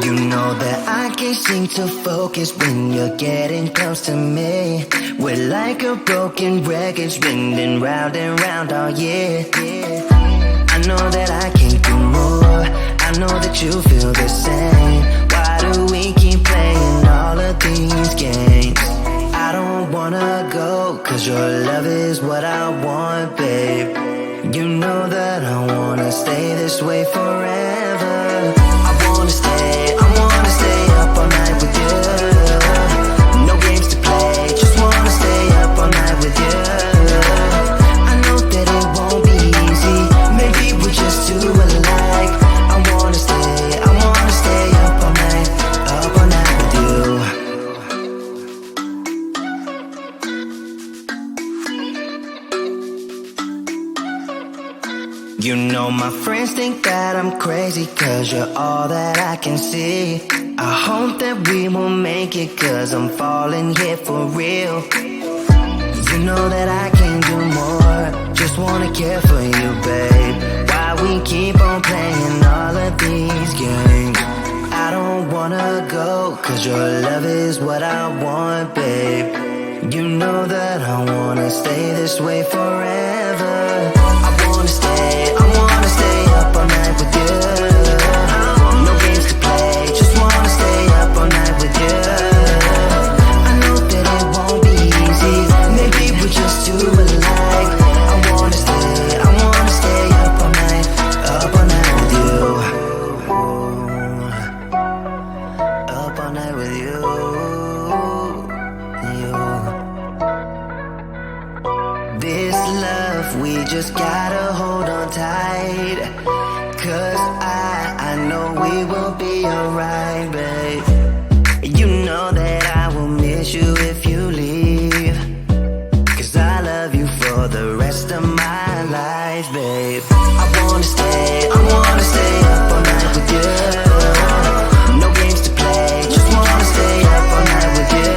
You know that I can't seem to focus when you're getting close to me. We're like a broken record spinning round and round all year. I know that I can't do more, I know that you feel the same. Why do we keep playing all of these games? I don't wanna go, cause your love is what I want, babe. You know that I wanna stay this way forever. I wanna stay up all night with you. No games to play, just wanna stay up all night with you. I know that it won't be easy, maybe we're just too alike. I wanna stay up all night with you. You know my friends think that I'm crazy, cause you're all that I can see. I hope that we will make it, cause I'm falling here for real. You know that I can do more, just wanna care for you, babe. Why we keep on playing all of these games? I don't wanna go, cause your love is what I want, babe. You know that I wanna stay this way forever. I wanna stay up all night with you. No games to play, just wanna stay up all night with you. I know that it won't be easy, maybe we're just too alike. I wanna stay up all night with you. Up all night with you. This love, we just gotta hold on tight, cause I know we will be alright, babe. You know that I will miss you if you leave, cause I love you for the rest of my life, babe. I wanna stay up all night with you. No games to play, just wanna stay up all night with you.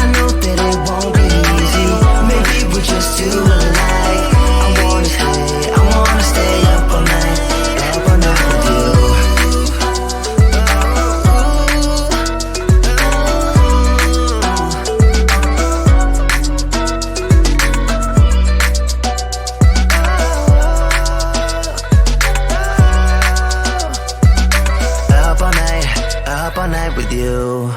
I know that it won't be easy, maybe we're just too alike. I wanna stay up all night with you. Up all night with you.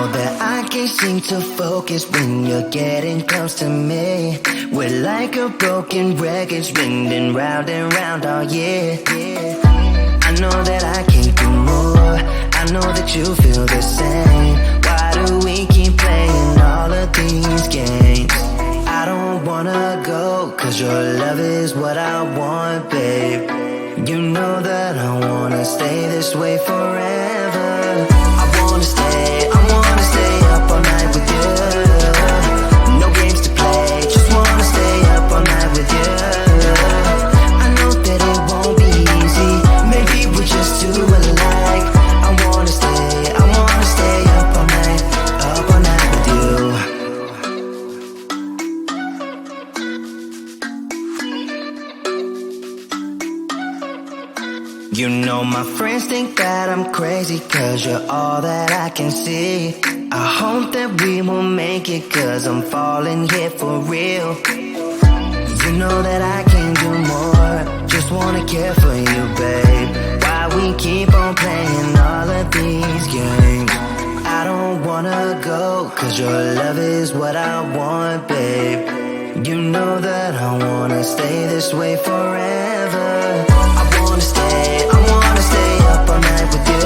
know that I can't seem to focus when you're getting close to me. We're like a broken record spinning round and round all year. I know that I can't do more, I know that you feel the same. Why do we keep playing all of these games? I don't wanna go, cause your love is what I want, babe. You know that I wanna stay this way forever. I wanna stay up all night with you. No games to play, just wanna stay up all night with you. I know that it won't be easy, maybe we're just too alike. I wanna stay up all night with you. You know my friends think that I'm crazy, cause you're all that I can see. I hope that we will make it, cause I'm falling here for real. You know that I can't do more, just wanna care for you, babe. Why we keep on playing all of these games? I don't wanna go, cause your love is what I want, babe. You know that I wanna stay this way forever. I wanna stay up all night with you.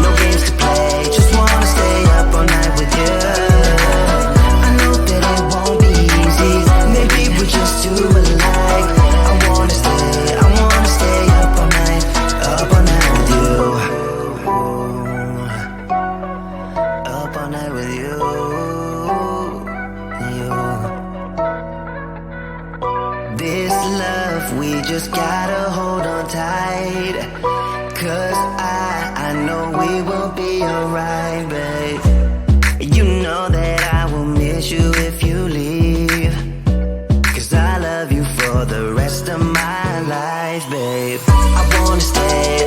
No games to play, just wanna stay up all night with you. I know that it won't be easy, maybe we're just too alike. I wanna stay up all night with you. Up all night with you. This love, we just gotta hold on tight. Cause I know we will be alright, babe. You know that I will miss you if you leave. Cause I love you for the rest of my life, babe. I wanna stay